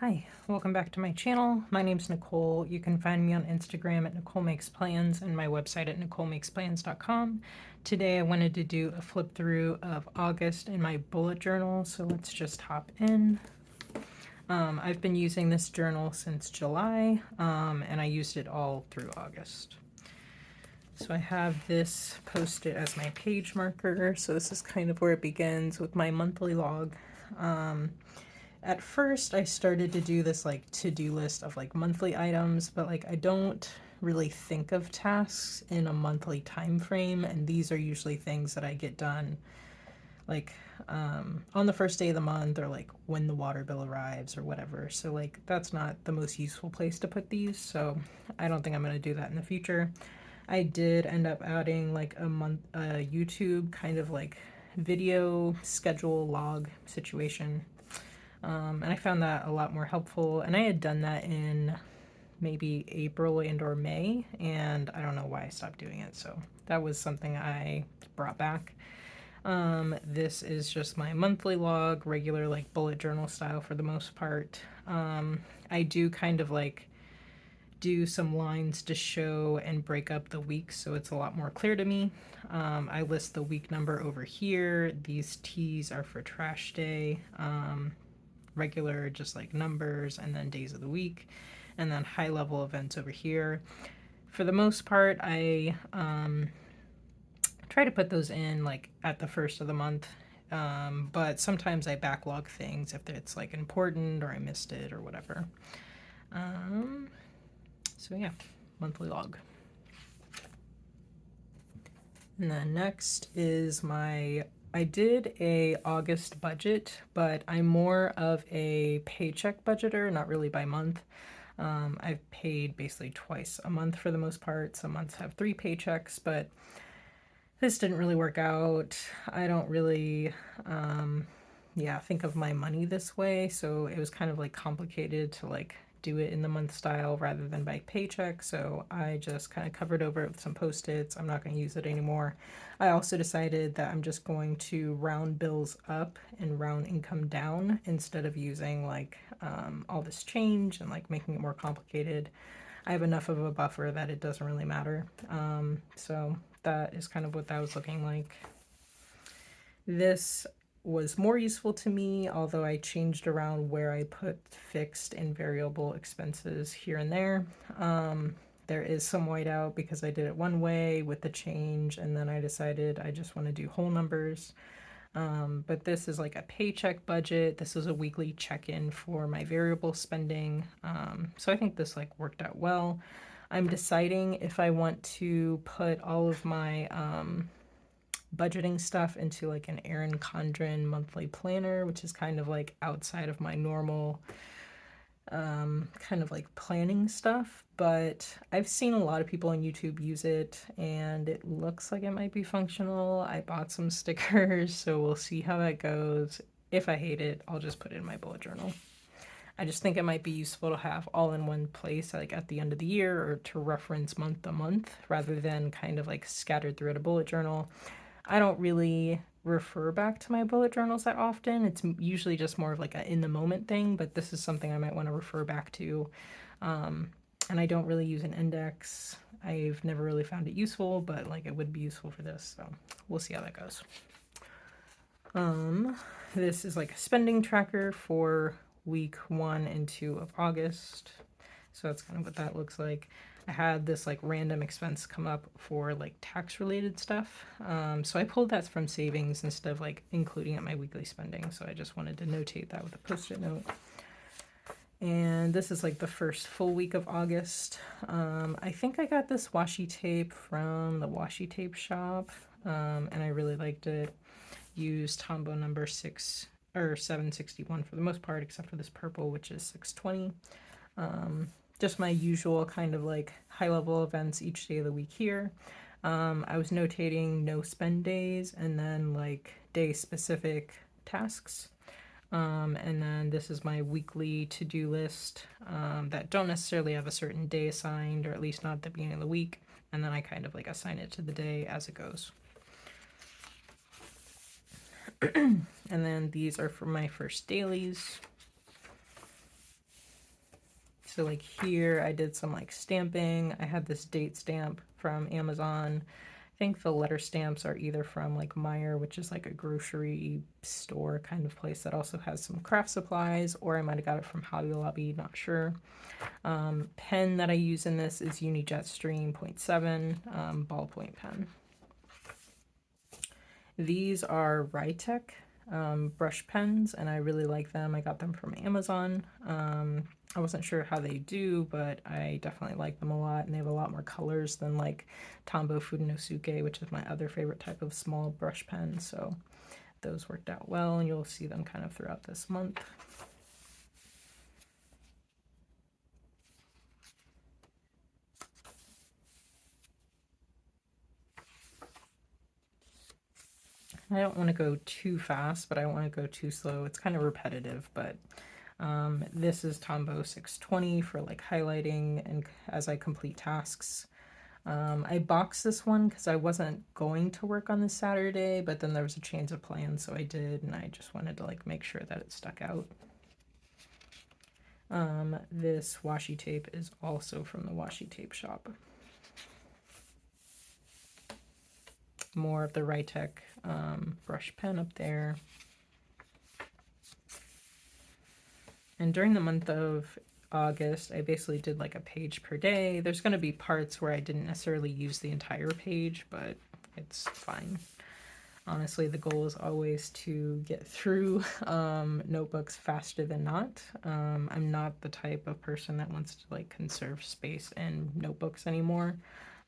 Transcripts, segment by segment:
Hi, welcome back to my channel. My name's Nicole. You can find me on Instagram at Nicole Makes Plans and my website at nicolemakesplans.com. Today I wanted to do a flip through of August in my bullet journal, so let's just hop in. I've been using this journal since July, and I used it all through August. So I have this posted as my page marker, so this is kind of where it begins with my monthly log. At first I started to do this like to-do list of like monthly items, but like I don't really think of tasks in a monthly time frame, and these are usually things that I get done like on the first day of the month or like when the water bill arrives or whatever. So like that's not the most useful place to put these, so I don't think I'm going to do that in the future. I did end up adding like a YouTube kind of like video schedule log situation. And I found that a lot more helpful. And I had done that in maybe April and or May, and I don't know why I stopped doing it. So that was something I brought back. This is just my monthly log, regular like bullet journal style for the most part. I do kind of like do some lines to show and break up the weeks so it's a lot more clear to me. I list the week number over here. These T's are for trash day. Regular just like numbers, and then days of the week, and then high level events over here. For the most part, I try to put those in like at the first of the month, but sometimes I backlog things if it's like important or I missed it or whatever. So yeah, monthly log. And then next is I did a August budget, but I'm more of a paycheck budgeter, not really by month. I've paid basically twice a month for the most part. Some months have 3 paychecks, but this didn't really work out. I don't really, think of my money this way, so it was kind of like complicated to like do it in the month style rather than by paycheck, so I just kind of covered over it with some post-its. I'm not going to use it anymore. I also decided that I'm just going to round bills up and round income down instead of using like all this change and like making it more complicated. I have enough of a buffer that it doesn't really matter. So that is kind of what that was looking like. This was more useful to me, although I changed around where I put fixed and variable expenses here and there. There is some whiteout because I did it one way with the change, and then I decided I just want to do whole numbers. But this is like a paycheck budget. This is a weekly check-in for my variable spending. So I think this like worked out well. I'm deciding if I want to put all of my budgeting stuff into like an Erin Condren monthly planner, which is kind of like outside of my normal kind of like planning stuff, but I've seen a lot of people on YouTube use it and it looks like it might be functional. I bought some stickers, so we'll see how that goes. If I hate it, I'll just put it in my bullet journal. I just think it might be useful to have all in one place, like at the end of the year, or to reference month to month rather than kind of like scattered throughout a bullet journal. I don't really refer back to my bullet journals that often. It's usually just more of like a in the moment thing, but this is something I might want to refer back to. And I don't really use an index. I've never really found it useful, but like it would be useful for this, so we'll see how that goes. This is like a spending tracker for week 1 and 2 of August. So that's kind of what that looks like. I had this like random expense come up for like tax related stuff. So I pulled that from savings instead of like including it in my weekly spending. So I just wanted to notate that with a post-it note. And this is like the first full week of August. I think I got this washi tape from the washi tape shop, and I really liked it. Used Tombow number 761 for the most part, except for this purple, which is 620. Just my usual kind of like high level events each day of the week here. I was notating no spend days and then like day specific tasks. And then this is my weekly to-do list that don't necessarily have a certain day assigned, or at least not at the beginning of the week. And then I kind of like assign it to the day as it goes. And then these are for my first dailies. So like here I did some like stamping. I had this date stamp from Amazon. I think the letter stamps are either from like Meijer, which is like a grocery store kind of place that also has some craft supplies, or I might have got it from Hobby Lobby, not sure. Pen that I use in this is Uni Jetstream 0.7 ballpoint pen. These are Rytech brush pens, and I really like them. I got them from Amazon. I wasn't sure how they do, but I definitely like them a lot, and they have a lot more colors than like Tombow Fudenosuke, which is my other favorite type of small brush pen. So those worked out well, and you'll see them kind of throughout this month. I don't want to go too fast, but I don't want to go too slow. It's kind of repetitive, but this is Tombow 620 for like highlighting and as I complete tasks. I boxed this one because I wasn't going to work on this Saturday, but then there was a change of plans, so I did, and I just wanted to like make sure that it stuck out. This washi tape is also from the washi tape shop. More of the Rytech brush pen up there. And during the month of August, I basically did like a page per day. There's going to be parts where I didn't necessarily use the entire page, but it's fine. Honestly, the goal is always to get through notebooks faster than not. I'm not the type of person that wants to like conserve space in notebooks anymore.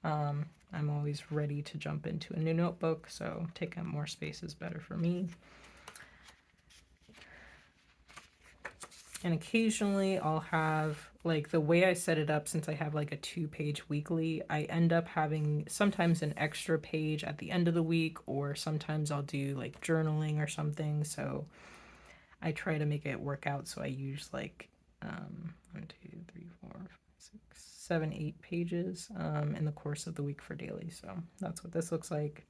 I'm always ready to jump into a new notebook, so taking up more space is better for me. And occasionally I'll have, like the way I set it up, since I have like a 2-page weekly, I end up having sometimes an extra page at the end of the week, or sometimes I'll do like journaling or something. So I try to make it work out. So I use like 1, 2, 3, 4, 5, 6, 7, 8 pages in the course of the week for daily. So that's what this looks like.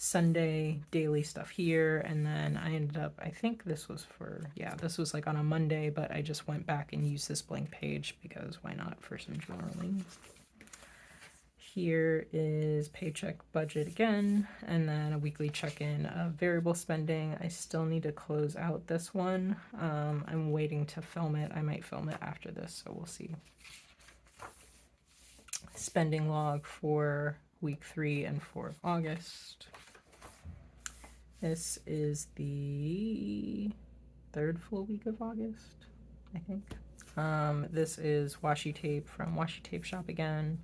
Sunday daily stuff here, and then I ended up, I think this was for, yeah, this was like on a Monday, but I just went back and used this blank page because why not, for some journaling. Here is paycheck budget again, and then a weekly check-in of variable spending. I still need to close out this one. I'm waiting to film it. I might film it after this, so we'll see. Spending log for week 3 and 4 of August. This is the 3rd full week of August, I think. This is washi tape from Washi Tape Shop again.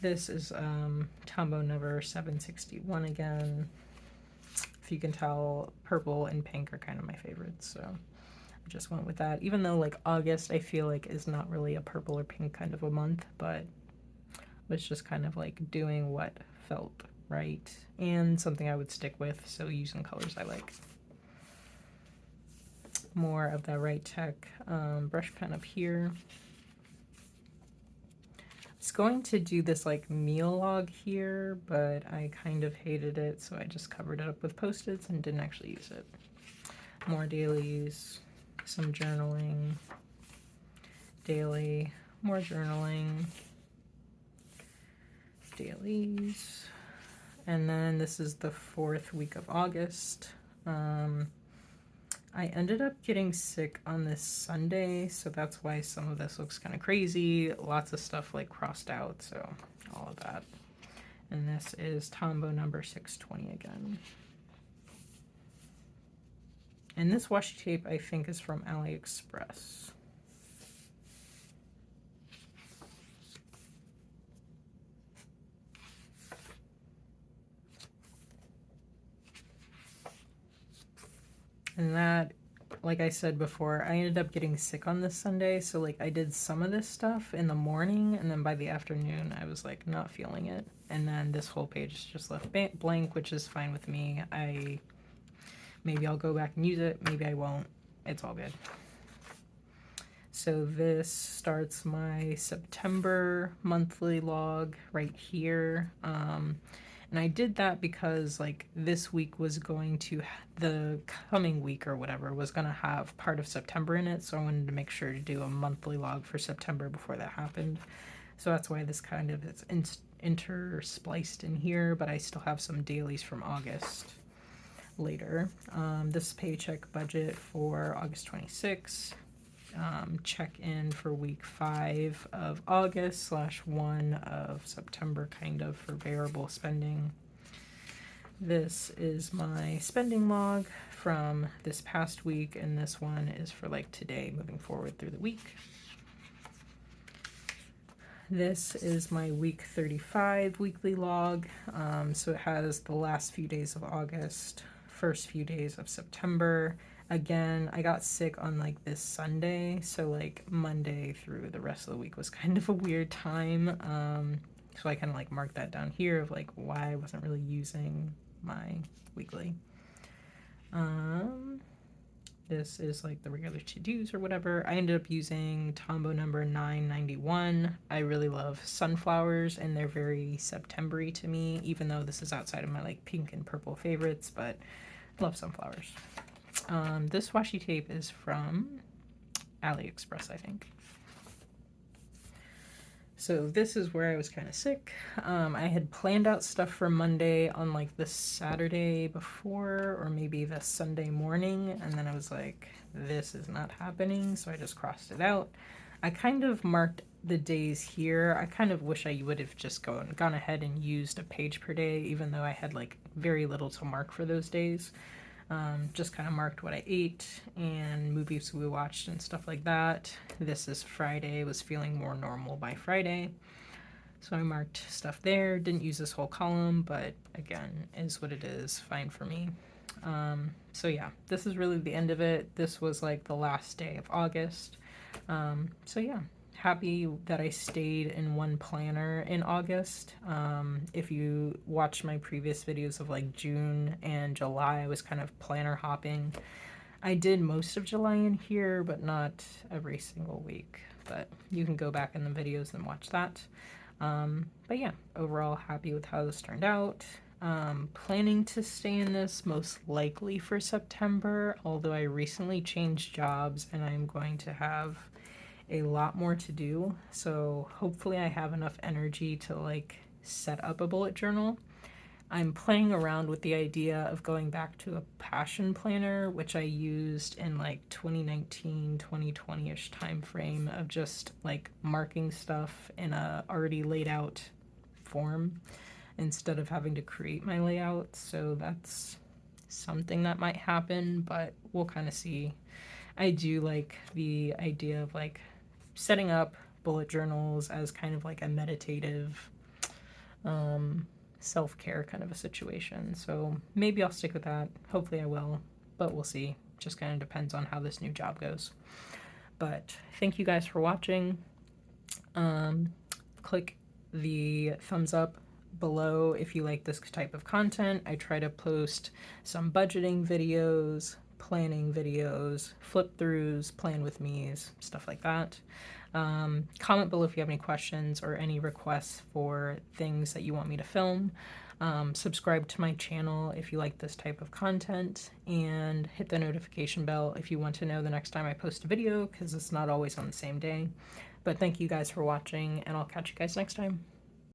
This is Tombow Never 761 again. If you can tell, purple and pink are kind of my favorites, so I just went with that. Even though like August I feel like is not really a purple or pink kind of a month, but was just kind of like doing what felt right and something I would stick with, so using colors I like. More of that Rytech brush pen up here. I was going to do this like meal log here, but I kind of hated it, so I just covered it up with Post-its and didn't actually use it. More dailies, some journaling, daily, more journaling, dailies. And then this is the 4th week of August. I ended up getting sick on this Sunday, so that's why some of this looks kind of crazy. Lots of stuff like crossed out, so all of that. And this is Tombow number 620 again. And this washi tape I think is from AliExpress. And that, like I said before, I ended up getting sick on this Sunday, so like I did some of this stuff in the morning, and then by the afternoon I was like not feeling it. And then this whole page is just left blank, which is fine with me. Maybe I'll go back and use it, maybe I won't. It's all good. So this starts my September monthly log right here. And I did that because like this week was going to, the coming week or whatever was going to have part of September in it. So I wanted to make sure to do a monthly log for September before that happened. So that's why this kind of is interspliced in here, but I still have some dailies from August later. This paycheck budget for August 26th. Check in for week 5 of August / 1 of September, kind of for variable spending. This is my spending log from this past week, and this one is for like today moving forward through the week. This is my week 35 weekly log. So it has the last few days of August, first few days of September. Again, I got sick on like this Sunday, so like Monday through the rest of the week was kind of a weird time. So I kind of like marked that down here of like why I wasn't really using my weekly. This is like the regular to-dos or whatever. I ended up using Tombow number 991. I really love sunflowers, and they're very September-y to me, even though this is outside of my like pink and purple favorites, but I love sunflowers. This washi tape is from AliExpress, I think. So this is where I was kind of sick. I had planned out stuff for Monday on like the Saturday before, or maybe the Sunday morning, and then I was like, this is not happening, so I just crossed it out. I kind of marked the days here. I kind of wish I would have just gone ahead and used a page per day, even though I had like very little to mark for those days. Just kind of marked what I ate and movies we watched and stuff like that. This is Friday, was feeling more normal by Friday. So I marked stuff there, didn't use this whole column, but again, is what it is, fine for me. So yeah, this is really the end of it. This was like the last day of August. So yeah, happy that I stayed in one planner in August. If you watched my previous videos of like June and July, I was kind of planner hopping. I did most of July in here, but not every single week. But you can go back in the videos and watch that. But yeah, overall happy with how this turned out. Planning to stay in this most likely for September, although I recently changed jobs and I'm going to have a lot more to do, so hopefully I have enough energy to like set up a bullet journal. I'm playing around with the idea of going back to a passion planner, which I used in like 2019, 2020-ish time frame, of just like marking stuff in a already laid out form instead of having to create my layout. So that's something that might happen, but we'll kind of see. I do like the idea of like setting up bullet journals as kind of like a meditative self-care kind of a situation. So maybe I'll stick with that. Hopefully I will, but we'll see. Just kind of depends on how this new job goes. But thank you guys for watching. Click the thumbs up below if you like this type of content. I try to post some budgeting videos, planning videos, flip throughs, plan with me's, stuff like that. Comment below if you have any questions or any requests for things that you want me to film. Subscribe to my channel if you like this type of content, and hit the notification bell if you want to know the next time I post a video, because it's not always on the same day. But thank you guys for watching, and I'll catch you guys next time.